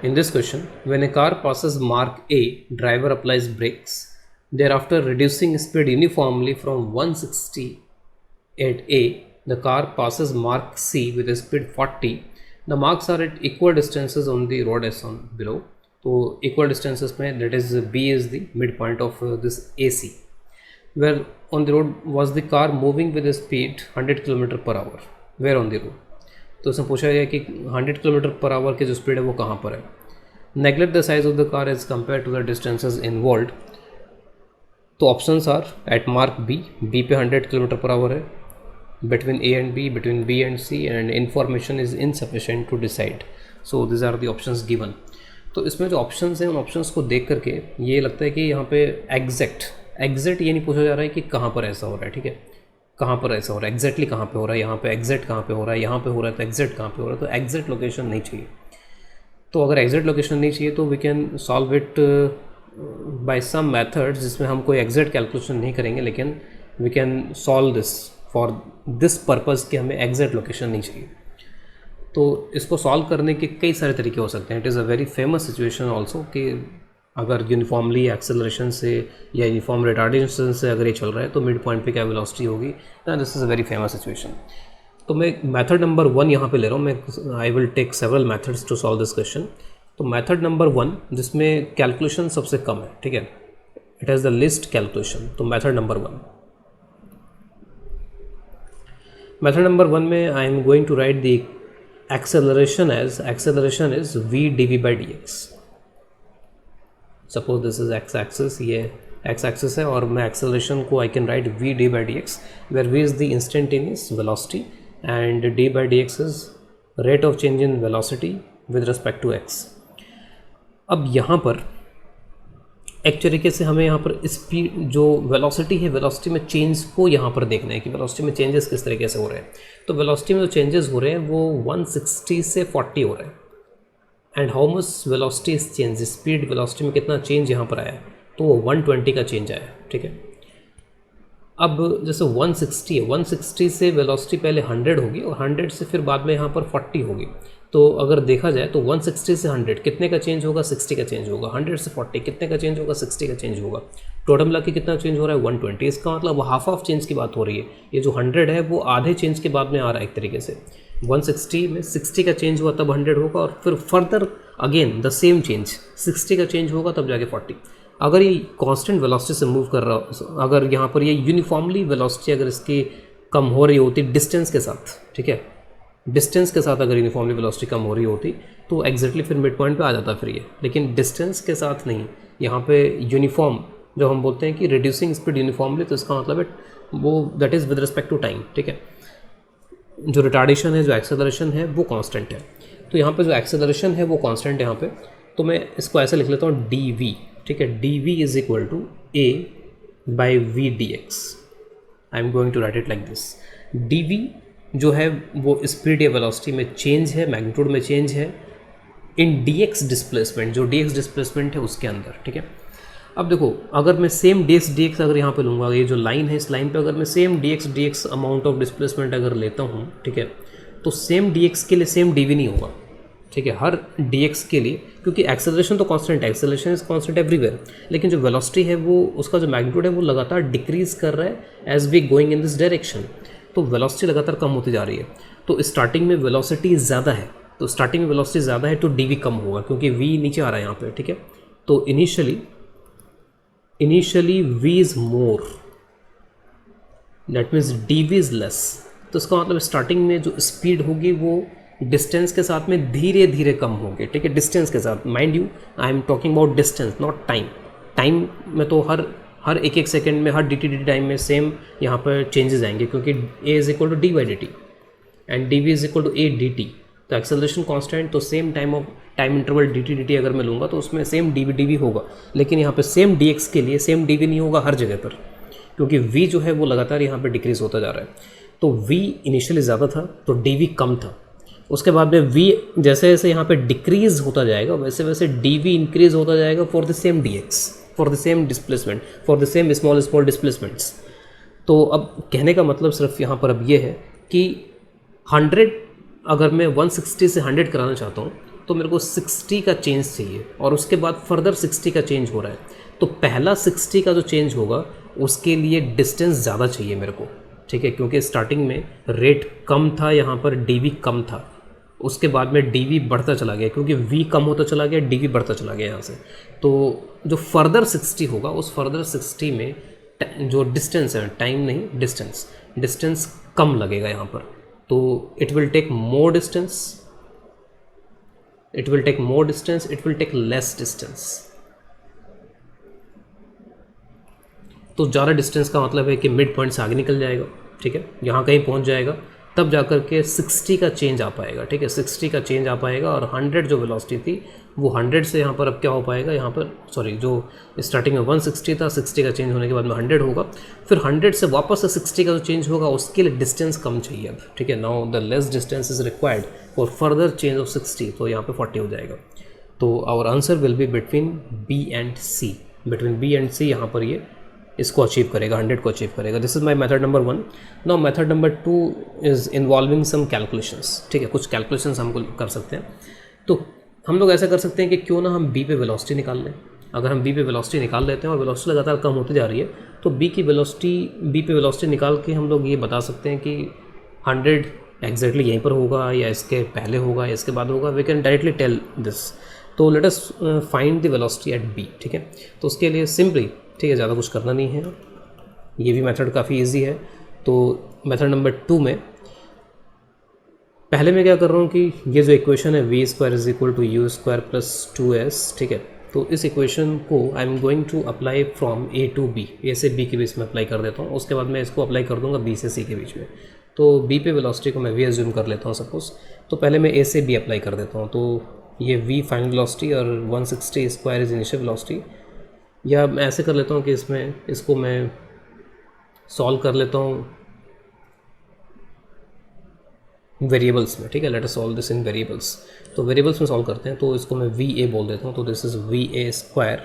In this question, when a car passes mark A, driver applies brakes. Thereafter, reducing speed uniformly from 160 at A, the car passes mark C with a speed 40. The marks are at equal distances on the road as on below. So equal distances में that is B is the midpoint of this AC. Where on the road was the car moving with a speed 100 km per hour? Where on the road? तो उसमें पूछा गया कि 100 km per hour की जो speed है वो कहाँ पर है. Neglect the size of the car as compare to the distances involve. तो options are at mark B पे 100 km per hour है, between A and B, between B and C, and information is insufficient to decide. So this are the options given. तो इसमें जो options हैं उन options को देख करके ये लगता है कि यहाँ पे एग्जैक्ट ये नहीं पूछा जा रहा है कि कहाँ पर ऐसा हो रहा है. ठीक है, कहाँ पर ऐसा हो रहा है, एग्जैक्टली कहाँ पे हो रहा है, यहाँ पे एग्जैक्ट कहाँ पे हो रहा है, यहाँ पे हो रहा है तो एग्जैक्ट कहाँ पे हो रहा है. तो एग्जैक्ट लोकेशन नहीं चाहिए. तो अगर एग्जैक्ट लोकेशन नहीं चाहिए तो we can solve it by some methods जिसमें हम कोई एग्जैक्ट कैलकुलेशन नहीं करेंगे, लेकिन we can solve this for this purpose कि हमें एग्जैक्ट लोकेशन नहीं चाहिए. तो इसको सॉल्व करने के कई सारे तरीके हो सकते हैं. It is a very famous situation also कि अगर यूनिफॉर्मली एक्सेलरेशन से या यूनिफॉर्म रिटार्डेशन से अगर ये चल रहा है तो मिड पॉइंट पे क्या वेलोसिटी होगी. This is a very famous situation. तो मैं मेथड नंबर 1 यहाँ पे ले रहा हूँ. मैं I will take several methods to solve this question. तो मेथड नंबर 1 जिसमें कैलकुलेशन सबसे कम है, ठीक है, it has the least calculation. तो मेथड नंबर 1 में I am going to write the acceleration is v dv by dx. Suppose this is x axis, ये एक्स एक्सिस है और मैं एक्सेलरेशन को I can write v d by dx, where v is the instantaneous velocity and d by dx is rate of change in velocity with respect to x. अब यहाँ पर एक तरीके से हमें यहाँ पर स्पीड जो वेलोसिटी है, वेलोसिटी में चेंज को यहाँ पर देखना है कि वेलोसिटी में चेंजेस किस तरीके से हो रहे हैं. तो वेलोसिटी में जो चेंजेस हो रहे हैं वो 160 से 40 हो रहे हैं. And how much velocity is change, speed velocity में कितना चेंज यहाँ पर आया है, तो वो 120 का चेंज आया है. ठीक है, अब जैसे 160 है, 160 से वेलोसिटी पहले 100 होगी और 100 से फिर बाद में यहाँ पर 40 होगी. तो अगर देखा जाए तो 160 से 100 कितने का चेंज होगा, 60 का चेंज होगा. 100 से 40 कितने का चेंज होगा, 60 का चेंज होगा. टोटल मिला के कितना चेंज हो रहा है, 120. इसका मतलब हाफ ऑफ चेंज की बात हो रही है. ये जो 100 है वो आधे चेंज के बाद में आ रहा है एक तरीके से. 160 में 60 का चेंज हुआ तब 100 होगा और फिर further again the same change 60 का चेंज होगा तब जाके 40. अगर ये कांस्टेंट वेलोसिटी से मूव कर रहा, अगर यहाँ पर ये यूनिफॉर्मली वेलोसिटी अगर इसकी कम हो रही होती डिस्टेंस के साथ, ठीक है, डिस्टेंस के साथ अगर यूनिफॉर्मली वेलोसिटी कम हो रही होती तो एग्जैक्टली फिर मिड पॉइंट पे आ जाता फिर ये. लेकिन डिस्टेंस के साथ नहीं, यहाँ पे यूनिफॉर्म जो हम बोलते हैं कि रिड्यूसिंग स्पीड यूनिफॉर्मली, तो इसका मतलब है वो that is with respect to time. ठीक है, जो रिटार्डेशन है, जो एक्सेलरेशन है वो कांस्टेंट है. तो यहाँ पे जो एक्सेलरेशन है वो कांस्टेंट है यहाँ पे. तो मैं इसको ऐसे लिख लेता हूँ dv. ठीक है, dv is equal to a by v d x. I am going to write it like this. dv जो है वो स्पीड या वेलोसिटी में चेंज है, मैग्नीट्यूड में चेंज है इन dx डिस्प्लेसमेंट, जो dx डिस्प्लेसमेंट है उसके अंदर. ठीक है, अब देखो अगर मैं सेम dx अगर यहाँ पे लूँगा, ये जो लाइन है इस लाइन पे अगर मैं same dx amount of displacement अगर लेता हूँ, ठीक है, तो सेम dx के लिए सेम dv नहीं होगा. ठीक है, हर dx के लिए, क्योंकि एक्सेलरेशन तो कांस्टेंट है, एक्सेलरेशन इज कांस्टेंट एवरीवेयर, लेकिन जो वेलोसिटी है वो उसका जो मैग्नीट्यूड है वो लगातार डिक्रीज कर रहा है as we going in this direction. तो वेलोसिटी लगातार कम होती जा रही है. तो स्टार्टिंग में वेलोसिटी ज़्यादा है, तो स्टार्टिंग में वेलोसिटी ज़्यादा है तो dv कम होगा क्योंकि v नीचे आ रहा है यहाँ पे. ठीक है, तो initially v is more, that means dv is less. तो इसका मतलब स्टार्टिंग में जो स्पीड होगी वो डिस्टेंस के साथ में धीरे धीरे कम होगी. ठीक है, डिस्टेंस के साथ, mind you I am talking about distance not time. Time में तो हर एक सेकंड में, हर dt टाइम में सेम यहाँ पर चेंजेस आएंगे क्योंकि a is equal to d by dt and dv is equal to a dt. तो एक्सेलरेशन कांस्टेंट, तो सेम टाइम इंटरवल dt अगर मैं लूँगा तो उसमें सेम dv होगा. लेकिन यहाँ पे सेम dx के लिए सेम dv नहीं होगा हर जगह पर, क्योंकि v जो है वो लगातार यहाँ पे डिक्रीज होता जा रहा है. तो v इनिशियली ज़्यादा था तो dv कम था. उसके बाद में v जैसे जैसे यहाँ पे डिक्रीज होता जाएगा वैसे वैसे dv इंक्रीज होता जाएगा for the same dx, for the same displacement, for the same small displacements. तो अब कहने का मतलब सिर्फ यहाँ पर अब ये है कि 100 अगर मैं 160 से 100 कराना चाहता हूँ तो मेरे को 60 का चेंज चाहिए और उसके बाद फर्दर 60 का चेंज हो रहा है, तो पहला 60 का जो चेंज होगा उसके लिए डिस्टेंस ज़्यादा चाहिए मेरे को, ठीक है, क्योंकि स्टार्टिंग में रेट कम था, यहाँ पर डी कम था, उसके बाद में डी बढ़ता चला गया क्योंकि वी कम होता चला गया, डी बढ़ता चला गया यहाँ से। तो जो फर्दर 60 होगा उस फर्दर 60 में जो डिस्टेंस है, टाइम नहीं डिस्टेंस कम लगेगा यहाँ पर, तो it will take more distance, it will take less distance. तो ज़्यादा डिस्टेंस का मतलब है कि मिड पॉइंट से आगे निकल जाएगा, ठीक है, यहाँ कहीं पहुँच जाएगा, तब जा कर के 60 का चेंज आ पाएगा, ठीक है, 60 का चेंज आ पाएगा। और 100 जो वेलोसिटी थी वो 100 से यहाँ पर अब क्या हो पाएगा, यहाँ पर सॉरी जो स्टार्टिंग में 160 था, 60 का चेंज होने के बाद में 100 होगा, फिर 100 से वापस से 60 का जो चेंज होगा उसके लिए डिस्टेंस कम चाहिए अब, ठीक है। Now the less distance is required for further change of 60, तो यहाँ पे 40 हो जाएगा। तो our answer will be between B and C, यहाँ पर ये इसको अचीव करेगा, 100 को अचीव करेगा। This is my method number 1। Now method number 2 is involving some calculations, ठीक है, कुछ कैलकुलेशंस हम कर सकते हैं। तो हम लोग ऐसा कर सकते हैं कि क्यों ना हम बी पे वेलोसिटी निकाल लें। अगर हम बी पे वेलोसिटी निकाल लेते हैं और वेलोसिटी लगातार कम होती जा रही है, तो बी पे वेलोसिटी निकाल के हम लोग ये बता सकते हैं कि 100 एग्जैक्टली यहीं पर होगा या इसके पहले होगा या इसके बाद होगा। We can directly tell this. तो let us find the velocity at B, ठीक है। तो उसके लिए सिंपली, ठीक है, ज़्यादा कुछ करना नहीं है, ये भी मेथड काफ़ी इजी है। तो मेथड नंबर 2 में पहले मैं क्या कर रहा हूँ कि ये जो इक्वेशन है v² = u² + 2s, ठीक है, तो इस इक्वेशन को I am going to apply from a to b, a से b के बीच में अप्लाई कर देता हूँ। उसके बाद मैं इसको अप्लाई कर दूंगा b से c के बीच में। तो b पे वेलोसिटी को मैं v एज्यूम कर लेता हूँ सपोज। तो पहले मैं a से b अप्लाई कर देता हूँ, तो ये v फाइनल वेलोसिटी और 160 स्क्वायर इज इनिशियल वेलोसिटी। या मैं ऐसे कर लेता हूँ कि इसको मैं सॉल्व कर लेता हूँ वेरिएबल्स में, ठीक है। Let us solve this in variables. तो वेरिएबल्स में सॉल्व करते हैं, तो इसको मैं VA बोल देता हूँ। तो दिस इज़ VA²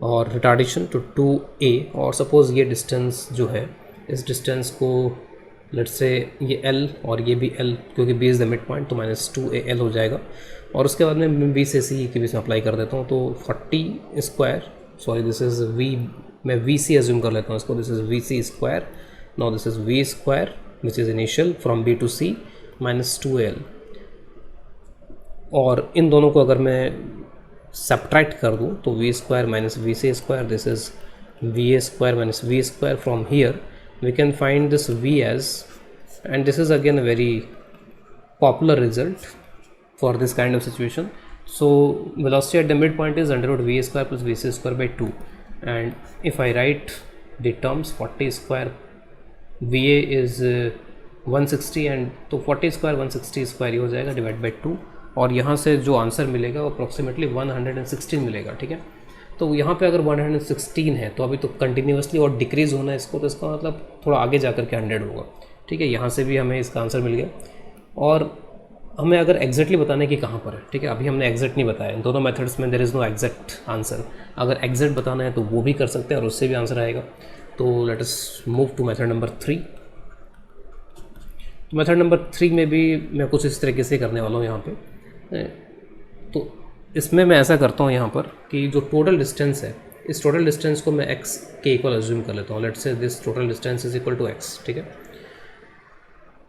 और रिटार्डेशन टू 2A। और सपोज़ ये डिस्टेंस जो है, इस डिस्टेंस को लेट्स से ये L और ये भी L, क्योंकि B is the mid point, तो -2AL हो जाएगा। और उसके बाद में B से C के बीच में अप्लाई कर देता हूँ। तो 40², सॉरी दिस इज़ मैं VC एज्यूम कर लेता हूँ इसको। This is VC²। Now this is V² which is initial from B to C -2AL। और इन दोनों को अगर मैं सब्ट्रैक्ट कर दूँ तो V² - VC², this is VA² - V²। From here we can find this V as, and this is again a very popular result for this kind of situation. So velocity at the midpoint is √VA² + VC²/2, and if I write the terms 40², VA is 160 and तो 40² 160² ये हो जाएगा /2। और यहाँ से जो answer मिलेगा वो अप्रॉक्सीमेटली 116 मिलेगा, ठीक है। तो यहाँ पे अगर 116 है तो अभी तो कंटिन्यूसली और डिक्रीज़ होना है इसको, तो इसका मतलब थोड़ा आगे जा कर के 100 होगा, ठीक है। यहाँ से भी हमें इसका आंसर मिल गया। और हमें अगर एग्जैक्टली बताने की कहाँ पर है, ठीक है, अभी हमने एग्जैक्ट नहीं बताया। इन दोनों मेथड्स में there is no exact answer. अगर एग्जैक्ट बताना है तो वो भी कर सकते हैं और उससे भी आंसर आएगा। तो let us move to method number 3। तो मेथड नंबर 3 में भी मैं कुछ इस तरीके से करने वाला हूँ यहाँ पे। तो इसमें मैं ऐसा करता हूँ यहाँ पर कि जो टोटल डिस्टेंस है, इस टोटल डिस्टेंस को मैं x के इक्वल अज्यूम कर लेता हूँ। Let's say this total distance is equal to x, ठीक है।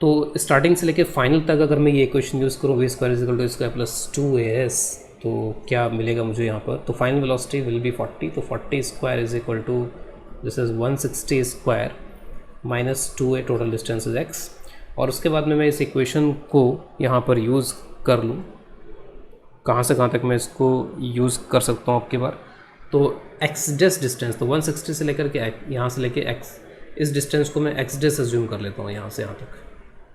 तो स्टार्टिंग से लेके फाइनल तक अगर मैं ये इक्वेशन यूज़ करूँ v² = u² + 2as, तो क्या मिलेगा मुझे यहाँ पर। तो फाइनल वेलोसिटी विल बी 40। तो 40² = this is 160² - 2a, total distance is x। और उसके बाद में मैं इस इक्वेशन को यहाँ पर यूज़ कर लूँ। कहाँ से कहाँ तक मैं इसको यूज़ कर सकता हूँ आपकी बार। तो x डिस्टेंस, तो 160 से लेकर के यहाँ से लेके x, इस डिस्टेंस को मैं x अज्यूम कर लेता हूँ यहाँ से यहाँ तक,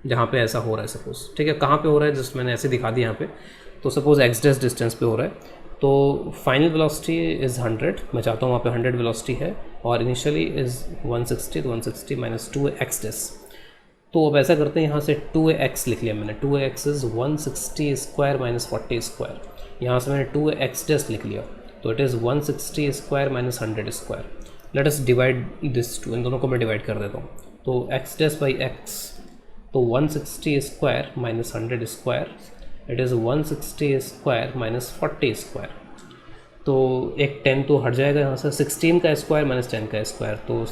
जहाँ पे ऐसा हो रहा है सपोज़, ठीक है। कहाँ पे हो रहा है जस्ट मैंने ऐसे दिखा दिया यहाँ पे। तो सपोज़ x डिस्टेंस पे हो रहा है। तो फाइनल वेलोसिटी इज़ 100, मैं चाहता हूँ वहाँ पे 100 वेलोसिटी है, और इनिशियली इज़ 160, तो 160 - 2x। तो अब ऐसा करते हैं, यहाँ से 2x लिख लिया मैंने। 2x is 160² - 40²। यहाँ से मैंने 2x लिख लिया, तो it is 160² - 100²। Let us divide this two, इन दोनों को मैं डिवाइड कर देता हूँ। तो x' by x, तो 160² - 100²। It is 160 square minus 40 square. तो एक 10 तो हट जाएगा यहाँ से, 16 का स्क्वायर माइनस 10 का स्क्वायर, तो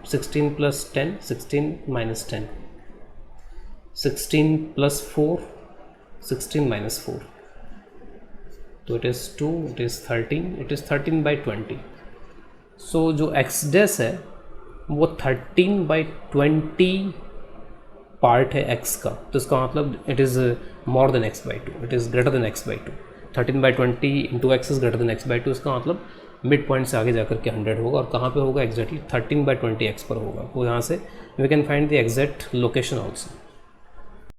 16 प्लस 10, 16 माइनस 10, 16 प्लस 4, 16 माइनस 4, तो it is 2, it is 13, it is 13/20। सो जो एक्स डैश है वो 13/20 पार्ट है x का, तो इसका मतलब it is more than x/2, it is greater than x/2। 13/20 into x is greater than x/2, इसका मतलब मिड पॉइंट से आगे जाकर के 100 होगा, और कहाँ पे होगा एग्जैक्टली 13/20 x पर होगा। वो यहाँ से we can find the exact location also.